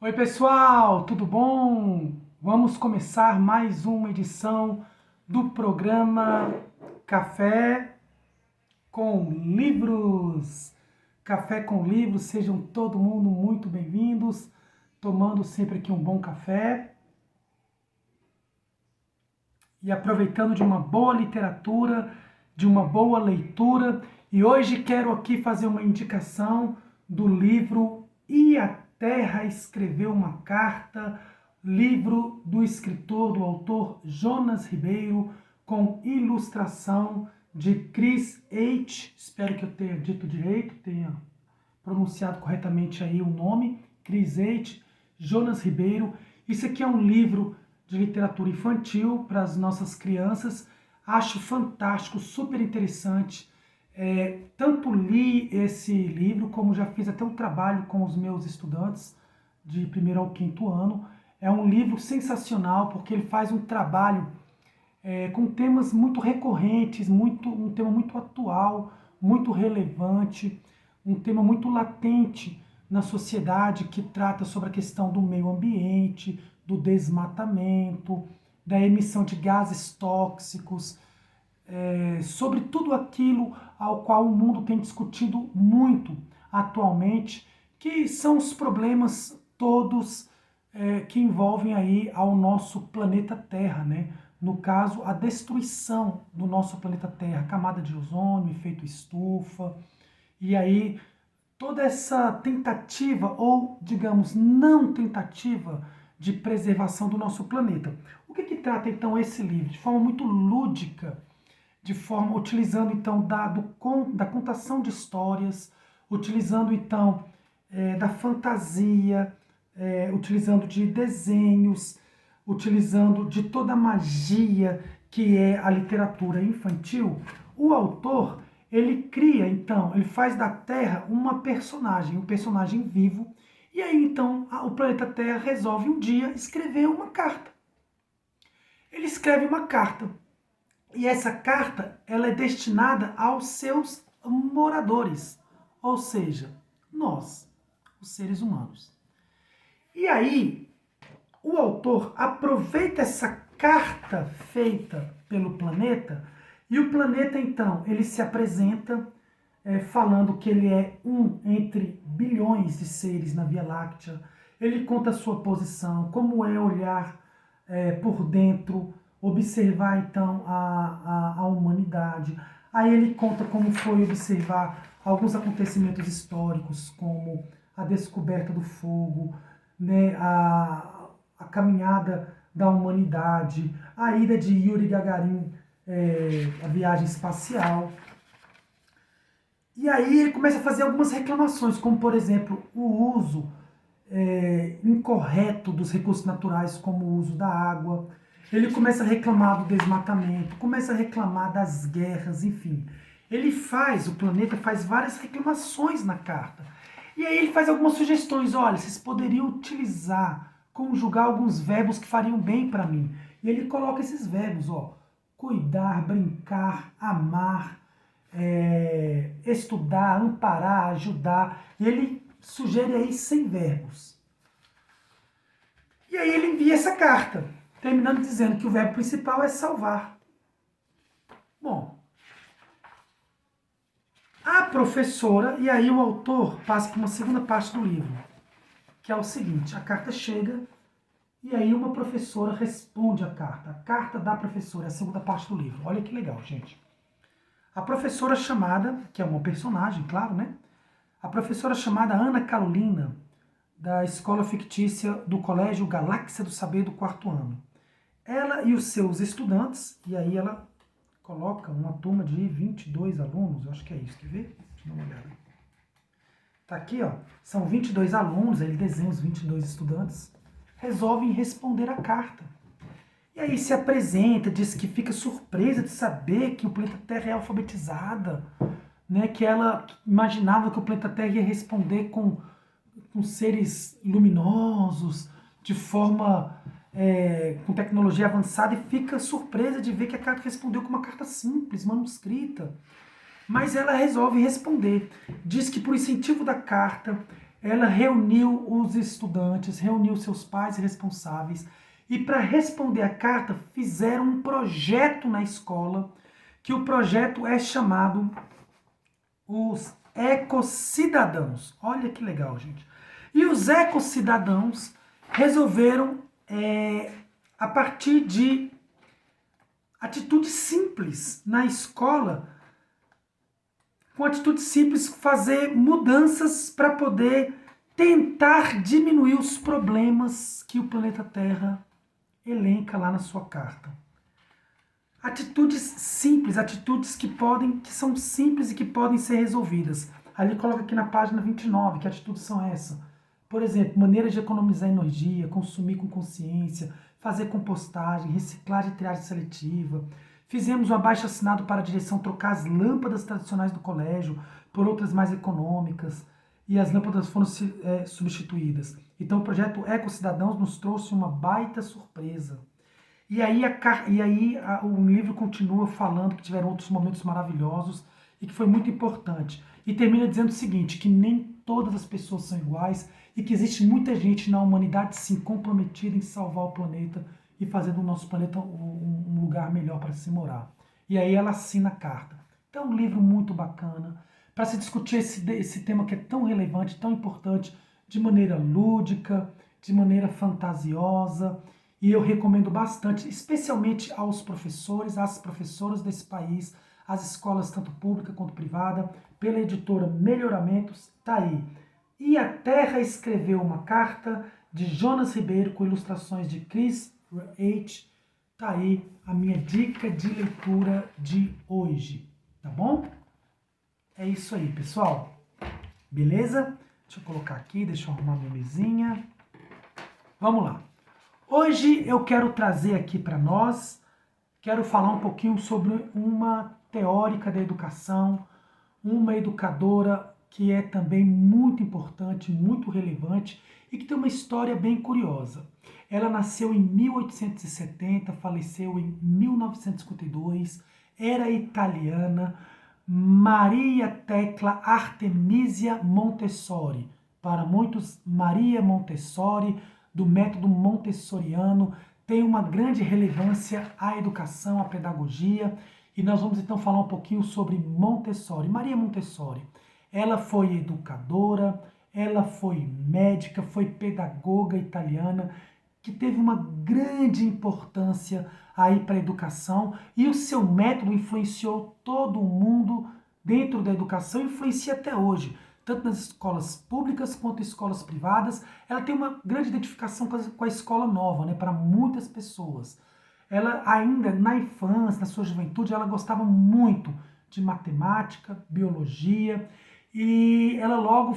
Oi, pessoal, tudo bom? Vamos começar mais uma edição do programa Café com Livros. Café com Livros, sejam todo mundo muito bem-vindos, tomando sempre aqui um bom café e aproveitando de uma boa literatura, de uma boa leitura. E hoje quero aqui fazer uma indicação do livro E a Terra Escreveu uma Carta, livro do escritor, do autor Jonas Ribeiro, com ilustração de Chris H. Espero que eu tenha dito direito, tenha pronunciado corretamente aí o nome, Chris H. Jonas Ribeiro. Isso aqui é um livro de literatura infantil para as nossas crianças. Acho fantástico, super interessante. Tanto li esse livro, como já fiz até um trabalho com os meus estudantes de primeiro ao quinto ano. É um livro sensacional, porque ele faz um trabalho com temas muito recorrentes, um tema muito atual, muito relevante, um tema muito latente na sociedade, que trata sobre a questão do meio ambiente, do desmatamento, da emissão de gases tóxicos, sobre tudo aquilo ao qual o mundo tem discutido muito atualmente, que são os problemas todos que envolvem aí ao nosso planeta Terra, né? No caso, a destruição do nosso planeta Terra, camada de ozônio, efeito estufa, e aí toda essa tentativa, ou digamos, não tentativa de preservação do nosso planeta. O que trata então esse livro? De forma muito lúdica, de forma utilizando então da contação de histórias, utilizando então da fantasia, utilizando de desenhos, utilizando de toda a magia que é a literatura infantil. O autor, ele cria então, ele faz da Terra uma personagem, um personagem vivo, e aí então o planeta Terra resolve um dia escrever uma carta. Ele escreve uma carta. E essa carta, ela é destinada aos seus moradores, ou seja, nós, os seres humanos. E aí, o autor aproveita essa carta feita pelo planeta, e o planeta, então, ele se apresenta falando que ele é um entre bilhões de seres na Via Láctea. Ele conta a sua posição, como é olhar por dentro, observar então a humanidade. Aí ele conta como foi observar alguns acontecimentos históricos, como a descoberta do fogo, né, a caminhada da humanidade, a ida de Yuri Gagarin, a viagem espacial. E aí ele começa a fazer algumas reclamações, como por exemplo o uso incorreto dos recursos naturais, como o uso da água. Ele começa a reclamar do desmatamento, começa a reclamar das guerras, enfim. O planeta faz várias reclamações na carta. E aí ele faz algumas sugestões, olha, vocês poderiam utilizar, conjugar alguns verbos que fariam bem para mim. E ele coloca esses verbos, ó, cuidar, brincar, amar, estudar, amparar, ajudar. E ele sugere aí 100 verbos. E aí ele envia essa carta, terminando dizendo que o verbo principal é salvar. Bom, a professora, e aí o autor passa para uma segunda parte do livro, que é o seguinte: a carta chega e aí uma professora responde a carta da professora, é a segunda parte do livro. Olha que legal, gente. A professora chamada, que é uma personagem, claro, né? A professora chamada Ana Carolina, da escola fictícia do Colégio Galáxia do Saber do quarto ano. Ela e os seus estudantes, e aí ela coloca uma turma de 22 alunos, eu acho que é isso, quer ver? Deixa eu dar uma olhada. Tá aqui, ó, são 22 alunos, aí ele desenha os 22 estudantes, resolvem responder a carta. E aí se apresenta, diz que fica surpresa de saber que o planeta Terra é alfabetizada, né? Que ela imaginava que o planeta Terra ia responder com seres luminosos, de forma com tecnologia avançada, e fica surpresa de ver que a carta respondeu com uma carta simples, manuscrita. Mas ela resolve responder. Diz que por incentivo da carta, ela reuniu os estudantes, reuniu seus pais responsáveis e para responder a carta fizeram um projeto na escola, que o projeto é chamado os Ecocidadãos. Olha que legal, gente. E os Ecocidadãos resolveram, a partir de atitudes simples na escola, com atitudes simples, fazer mudanças para poder tentar diminuir os problemas que o planeta Terra elenca lá na sua carta. Atitudes simples, atitudes que são simples e que podem ser resolvidas. Ali coloca aqui na página 29, que atitudes são essas? Por exemplo, maneiras de economizar energia, consumir com consciência, fazer compostagem, reciclagem e triagem seletiva. Fizemos um abaixo-assinado para a direção trocar as lâmpadas tradicionais do colégio por outras mais econômicas e as lâmpadas foram substituídas. Então o projeto Ecocidadãos nos trouxe uma baita surpresa. E aí o livro continua falando que tiveram outros momentos maravilhosos e que foi muito importante. E termina dizendo o seguinte, que nem todas as pessoas são iguais e que existe muita gente na humanidade, sim, comprometida em salvar o planeta e fazer do nosso planeta um lugar melhor para se morar. E aí ela assina a carta. Então é um livro muito bacana para se discutir esse tema que é tão relevante, tão importante, de maneira lúdica, de maneira fantasiosa. E eu recomendo bastante, especialmente aos professores, às professoras desse país, às escolas tanto pública quanto privada, pela editora Melhoramentos, tá aí. E a Terra escreveu uma carta, de Jonas Ribeiro, com ilustrações de Chris H. Tá aí a minha dica de leitura de hoje, tá bom? É isso aí, pessoal. Beleza? Deixa eu colocar aqui, deixa eu arrumar minha mesinha. Vamos lá. Hoje eu quero trazer aqui para nós, quero falar um pouquinho sobre uma teórica da educação, uma educadora que é também muito importante, muito relevante e que tem uma história bem curiosa. Ela nasceu em 1870, faleceu em 1952, era italiana, Maria Tecla Artemisia Montessori. Para muitos, Maria Montessori, do método montessoriano, tem uma grande relevância à educação, à pedagogia, e nós vamos então falar um pouquinho sobre Montessori. Maria Montessori, ela foi educadora, ela foi médica, foi pedagoga italiana, que teve uma grande importância aí para a educação, e o seu método influenciou todo o mundo dentro da educação, influencia até hoje, tanto nas escolas públicas quanto escolas privadas. Ela tem uma grande identificação com a escola nova, né, para muitas pessoas. Ela ainda na infância, na sua juventude, ela gostava muito de matemática, biologia, e ela logo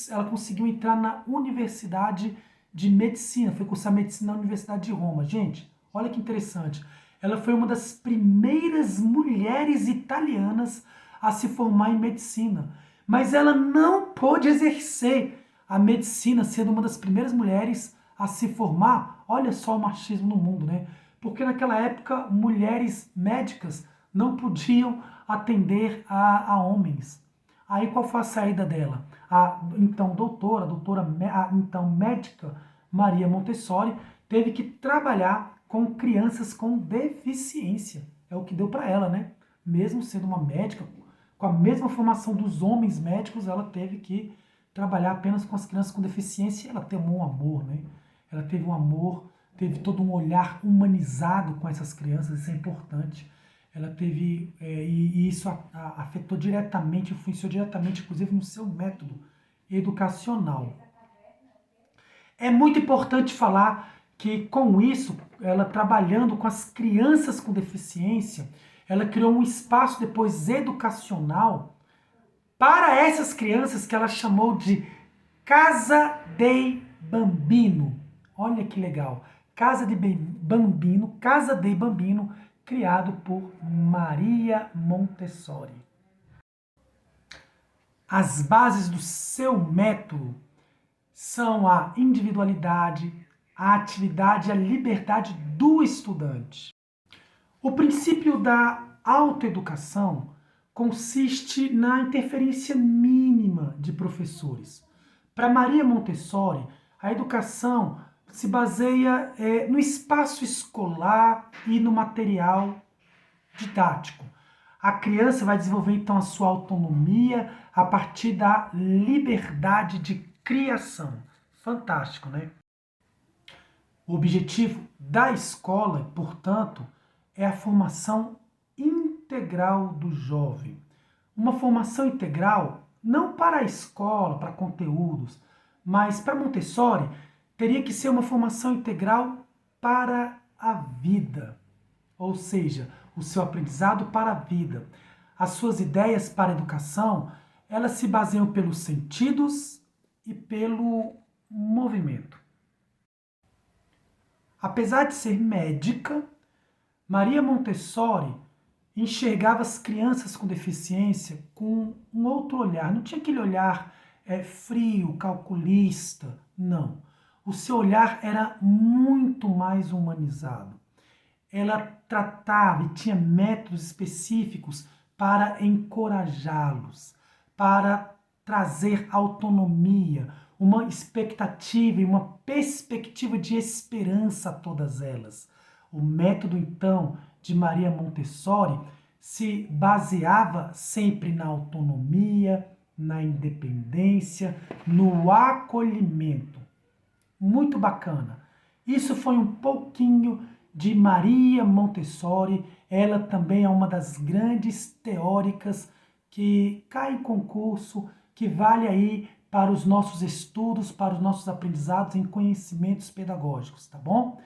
ela conseguiu entrar na Universidade de Medicina, foi cursar medicina na Universidade de Roma. Gente, olha que interessante. Ela foi uma das primeiras mulheres italianas a se formar em medicina, mas ela não pôde exercer a medicina, sendo uma das primeiras mulheres a se formar. Olha só o machismo no mundo, né? Porque naquela época mulheres médicas não podiam atender a homens. Aí qual foi a saída dela? A então então médica Maria Montessori teve que trabalhar com crianças com deficiência. É o que deu para ela, né? Mesmo sendo uma médica, com a mesma formação dos homens médicos, ela teve que trabalhar apenas com as crianças com deficiência. E ela teve um amor, né? Ela teve um amor, teve todo um olhar humanizado com essas crianças, isso é importante. Ela teve, e isso afetou diretamente, influenciou diretamente, inclusive, no seu método educacional. É muito importante falar que, com isso, ela trabalhando com as crianças com deficiência, ela criou um espaço depois educacional para essas crianças que ela chamou de Casa dei Bambino. Olha que legal. Casa dei Bambino, criado por Maria Montessori. As bases do seu método são a individualidade, a atividade e a liberdade do estudante. O princípio da autoeducação consiste na interferência mínima de professores, Para Maria Montessori, a educação se baseia no espaço escolar e no material didático. A criança vai desenvolver então a sua autonomia a partir da liberdade de criação. Fantástico, né? O objetivo da escola, portanto, é a formação integral do jovem. Uma formação integral não para a escola, para conteúdos, mas para Montessori teria que ser uma formação integral para a vida, ou seja, o seu aprendizado para a vida. As suas ideias para a educação, elas se baseiam pelos sentidos e pelo movimento. Apesar de ser médica, Maria Montessori enxergava as crianças com deficiência com um outro olhar. Não tinha aquele olhar frio, calculista, não. O seu olhar era muito mais humanizado. Ela tratava e tinha métodos específicos para encorajá-los, para trazer autonomia, uma expectativa e uma perspectiva de esperança a todas elas. O método, então, de Maria Montessori se baseava sempre na autonomia, na independência, no acolhimento. Muito bacana. Isso foi um pouquinho de Maria Montessori. Ela também é uma das grandes teóricas que cai em concurso, que vale aí para os nossos estudos, para os nossos aprendizados em conhecimentos pedagógicos, tá bom?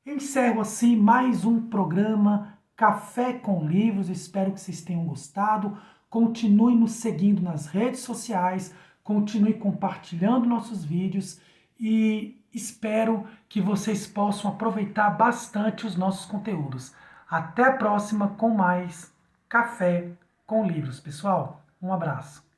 Encerro assim mais um programa Café com Livros. Espero que vocês tenham gostado. Continue nos seguindo nas redes sociais, continue compartilhando nossos vídeos e espero que vocês possam aproveitar bastante os nossos conteúdos. Até a próxima com mais Café com Livros, pessoal. Um abraço.